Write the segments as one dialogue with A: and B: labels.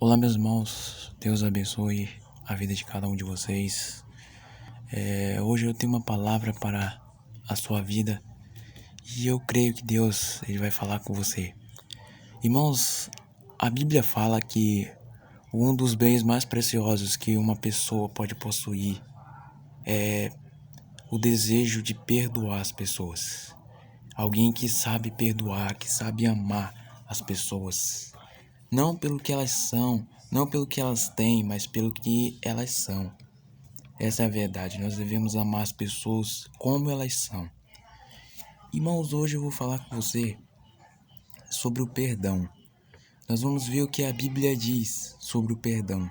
A: Olá, meus irmãos, Deus abençoe a vida de cada um de vocês. Hoje eu tenho uma palavra para a sua vida e eu creio que Deus ele vai falar com você. Irmãos, a Bíblia fala que um dos bens mais preciosos que uma pessoa pode possuir é o desejo de perdoar as pessoas. Alguém que sabe perdoar, que sabe amar as pessoas. Não pelo que elas são, não pelo que elas têm, mas pelo que elas são. Essa é a verdade, nós devemos amar as pessoas como elas são. Irmãos, hoje eu vou falar com você sobre o perdão. Nós vamos ver o que a Bíblia diz sobre o perdão.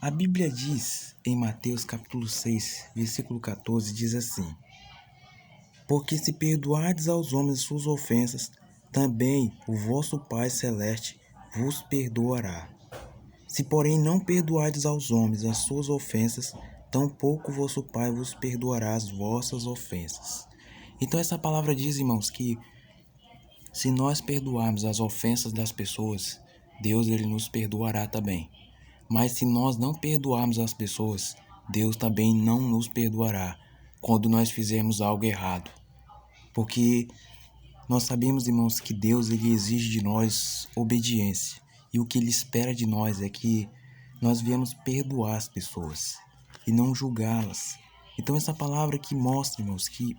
A: A Bíblia diz em Mateus capítulo 6, versículo 14, diz assim: Porque se perdoardes aos homens suas ofensas, também o vosso Pai Celeste vos perdoará. Se, porém, não perdoardes aos homens as suas ofensas, tampouco vosso Pai vos perdoará as vossas ofensas. Então essa palavra diz, irmãos, que se nós perdoarmos as ofensas das pessoas, Deus ele nos perdoará também. Mas se nós não perdoarmos as pessoas, Deus também não nos perdoará quando nós fizermos algo errado. Porque nós sabemos, irmãos, que Deus ele exige de nós obediência. E o que ele espera de nós é que nós viemos perdoar as pessoas e não julgá-las. Então essa palavra que mostra, irmãos, que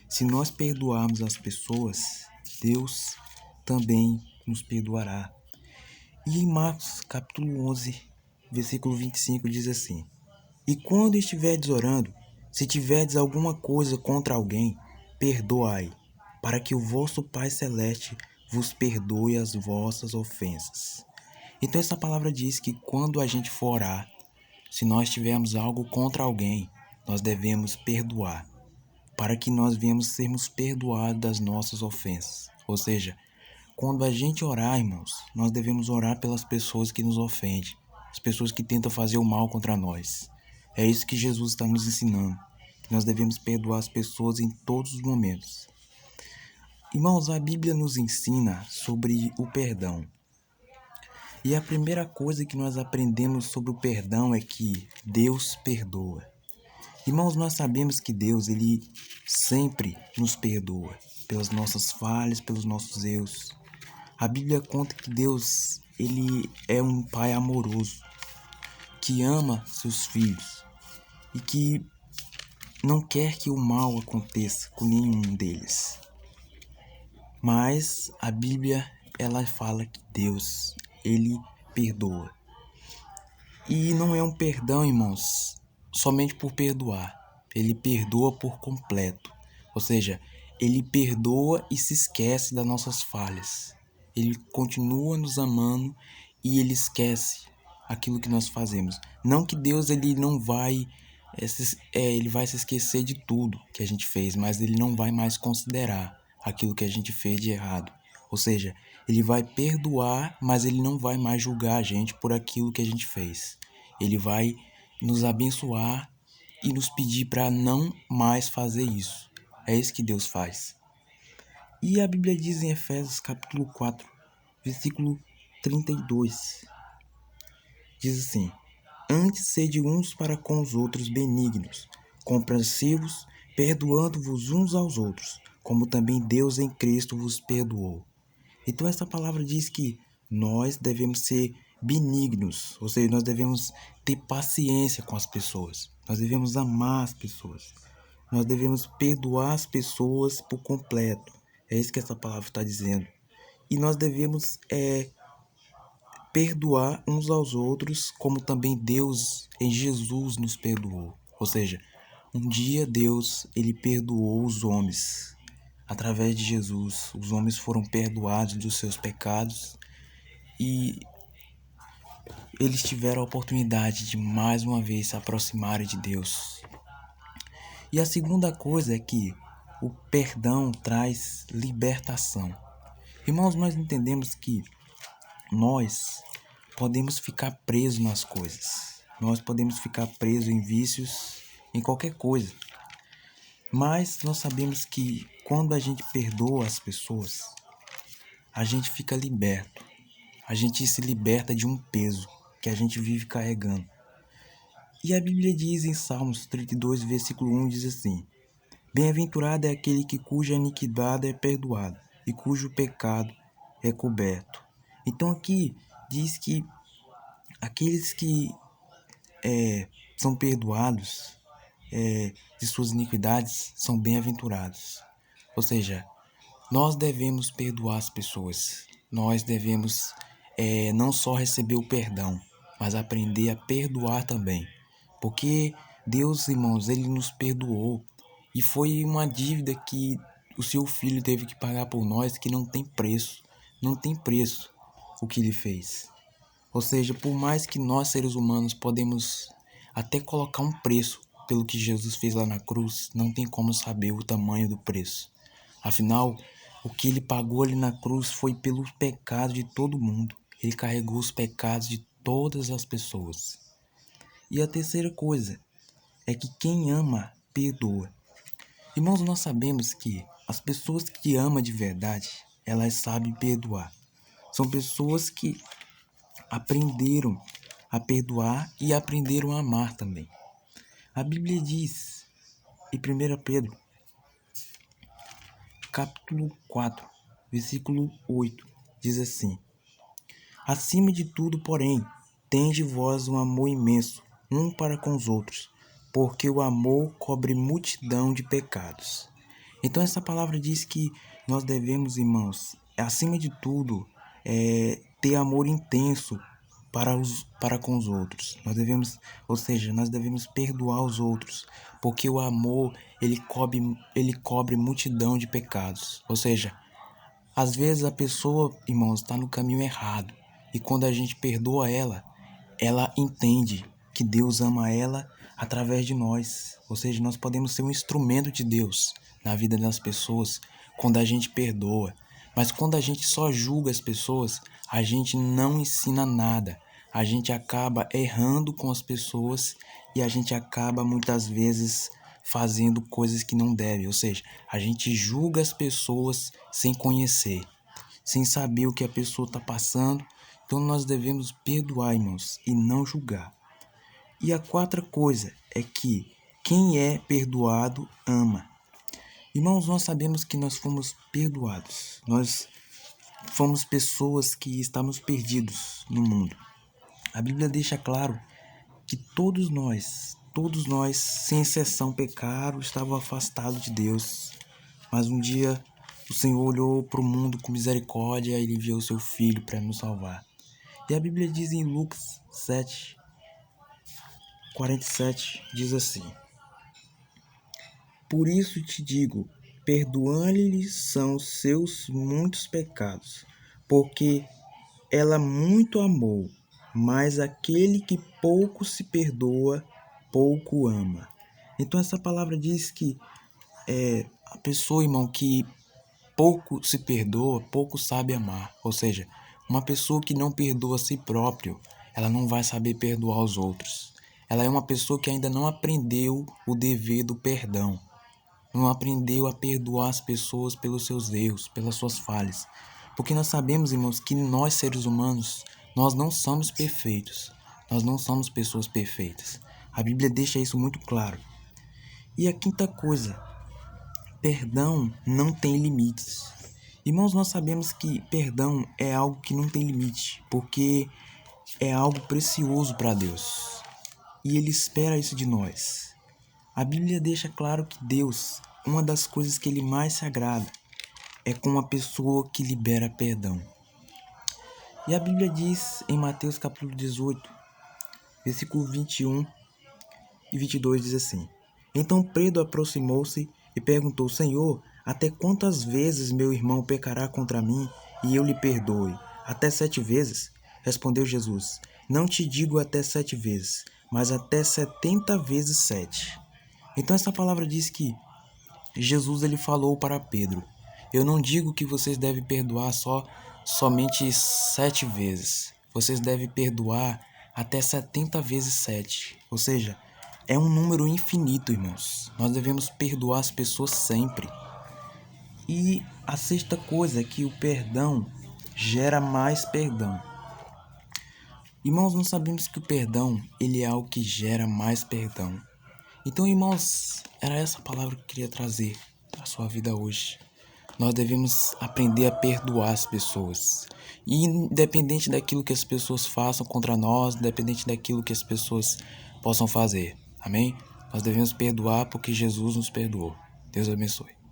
A: se nós perdoarmos as pessoas, Deus também nos perdoará. E em Marcos capítulo 11, versículo 25 diz assim: E quando estiverdes orando, se tiverdes alguma coisa contra alguém, perdoai, para que o vosso Pai Celeste vos perdoe as vossas ofensas. Então essa palavra diz que quando a gente for orar, se nós tivermos algo contra alguém, nós devemos perdoar, para que nós venhamos sermos perdoados das nossas ofensas. Ou seja, quando a gente orar, irmãos, nós devemos orar pelas pessoas que nos ofendem, as pessoas que tentam fazer o mal contra nós. É isso que Jesus está nos ensinando, que nós devemos perdoar as pessoas em todos os momentos. Irmãos, a Bíblia nos ensina sobre o perdão. E a primeira coisa que nós aprendemos sobre o perdão é que Deus perdoa. Irmãos, nós sabemos que Deus, ele sempre nos perdoa pelas nossas falhas, pelos nossos erros. A Bíblia conta que Deus, ele é um pai amoroso, que ama seus filhos e que não quer que o mal aconteça com nenhum deles. Mas a Bíblia, ela fala que Deus, ele perdoa. E não é um perdão, irmãos, somente por perdoar. Ele perdoa por completo. Ou seja, ele perdoa e se esquece das nossas falhas. Ele continua nos amando e ele esquece aquilo que nós fazemos. Não que Deus ele não vai, ele vai se esquecer de tudo que a gente fez, mas ele não vai mais considerar aquilo que a gente fez de errado. Ou seja, ele vai perdoar, mas ele não vai mais julgar a gente por aquilo que a gente fez. Ele vai nos abençoar e nos pedir para não mais fazer isso. É isso que Deus faz. E a Bíblia diz em Efésios capítulo 4, versículo 32. Diz assim: Antes sede uns para com os outros benignos, compreensivos, perdoando-vos uns aos outros, como também Deus em Cristo vos perdoou. Então essa palavra diz que nós devemos ser benignos, ou seja, nós devemos ter paciência com as pessoas, nós devemos amar as pessoas, nós devemos perdoar as pessoas por completo. É isso que essa palavra está dizendo. E nós devemos perdoar uns aos outros, como também Deus em Jesus nos perdoou. Ou seja, um dia Deus ele perdoou os homens. Através de Jesus, os homens foram perdoados dos seus pecados e eles tiveram a oportunidade de mais uma vez se aproximarem de Deus. E a segunda coisa é que o perdão traz libertação. Irmãos, nós entendemos que nós podemos ficar presos nas coisas. Nós podemos ficar presos em vícios, em qualquer coisa. Mas nós sabemos que quando a gente perdoa as pessoas, a gente fica liberto. a gente se liberta de um peso que a gente vive carregando. E a Bíblia diz em Salmos 32, versículo 1, diz assim: Bem-aventurado é aquele cuja iniquidade é perdoada e cujo pecado é coberto. Então aqui diz que aqueles que são perdoados de suas iniquidades são bem-aventurados. Ou seja, nós devemos perdoar as pessoas. Nós devemos não só receber o perdão, mas aprender a perdoar também. Porque Deus, irmãos, Ele nos perdoou. E foi uma dívida que o seu Filho teve que pagar por nós que não tem preço. Não tem preço o que Ele fez. Ou seja, por mais que nós, seres humanos, podemos até colocar um preço pelo que Jesus fez lá na cruz, não tem como saber o tamanho do preço. Afinal, o que ele pagou ali na cruz foi pelo pecado de todo mundo. Ele carregou os pecados de todas as pessoas. E a terceira coisa é que quem ama, perdoa. Irmãos, nós sabemos que as pessoas que amam de verdade, elas sabem perdoar. São pessoas que aprenderam a perdoar e aprenderam a amar também. A Bíblia diz em 1 Pedro, capítulo 4, versículo 8, diz assim: Acima de tudo, porém, tende vós um amor imenso, um para com os outros, porque o amor cobre multidão de pecados. Então essa palavra diz que nós devemos, irmãos, acima de tudo, ter amor intenso para com os outros. Nós devemos perdoar os outros, porque o amor, ele cobre multidão de pecados. Ou seja, às vezes a pessoa, irmãos, está no caminho errado. E quando a gente perdoa ela entende que Deus ama ela através de nós. Ou seja, nós podemos ser um instrumento de Deus na vida das pessoas quando a gente perdoa. Mas quando a gente só julga as pessoas, a gente não ensina nada. A gente acaba errando com as pessoas e a gente acaba muitas vezes fazendo coisas que não deve. Ou seja, a gente julga as pessoas sem conhecer, sem saber o que a pessoa está passando. Então nós devemos perdoar, irmãos, e não julgar. E a quarta coisa é que quem é perdoado ama. Irmãos, nós sabemos que nós fomos perdoados. Nós fomos pessoas que estamos perdidos no mundo. A Bíblia deixa claro que todos nós, sem exceção, pecaram, estavam afastados de Deus. Mas um dia o Senhor olhou para o mundo com misericórdia e Ele enviou o seu Filho para nos salvar. E a Bíblia diz em Lucas 7, 47, diz assim: Por isso te digo, perdoando-lhes são seus muitos pecados, porque ela muito amou, mas aquele que pouco se perdoa, pouco ama. Então essa palavra diz que a pessoa, irmão, que pouco se perdoa, pouco sabe amar. Ou seja, uma pessoa que não perdoa a si próprio, ela não vai saber perdoar os outros. Ela é uma pessoa que ainda não aprendeu o dever do perdão. Não aprendeu a perdoar as pessoas pelos seus erros, pelas suas falhas. Porque nós sabemos, irmãos, que nós, seres humanos, nós não somos perfeitos. Nós não somos pessoas perfeitas. A Bíblia deixa isso muito claro. E a quinta coisa: perdão não tem limites. Irmãos, nós sabemos que perdão é algo que não tem limite, porque é algo precioso para Deus. E Ele espera isso de nós. A Bíblia deixa claro que Deus, uma das coisas que Ele mais se agrada, é com uma pessoa que libera perdão. E a Bíblia diz em Mateus capítulo 18, versículo 21 e 22, diz assim: Então Pedro aproximou-se e perguntou: Senhor, até quantas vezes meu irmão pecará contra mim e eu lhe perdoe? Até 7 vezes? Respondeu Jesus: Não te digo até 7 vezes, mas até 70 vezes 7. Então essa palavra diz que Jesus ele falou para Pedro: Eu não digo que vocês devem perdoar somente 7 vezes. Vocês devem perdoar até 70 vezes 7. Ou seja, é um número infinito, irmãos. Nós devemos perdoar as pessoas sempre. E a sexta coisa é que o perdão gera mais perdão. Irmãos, nós sabemos que o perdão, ele é algo que gera mais perdão. Então, irmãos, era essa palavra que eu queria trazer para a sua vida hoje. Nós devemos aprender a perdoar as pessoas. E independente daquilo que as pessoas façam contra nós, independente daquilo que as pessoas possam fazer. Amém? Nós devemos perdoar porque Jesus nos perdoou. Deus abençoe.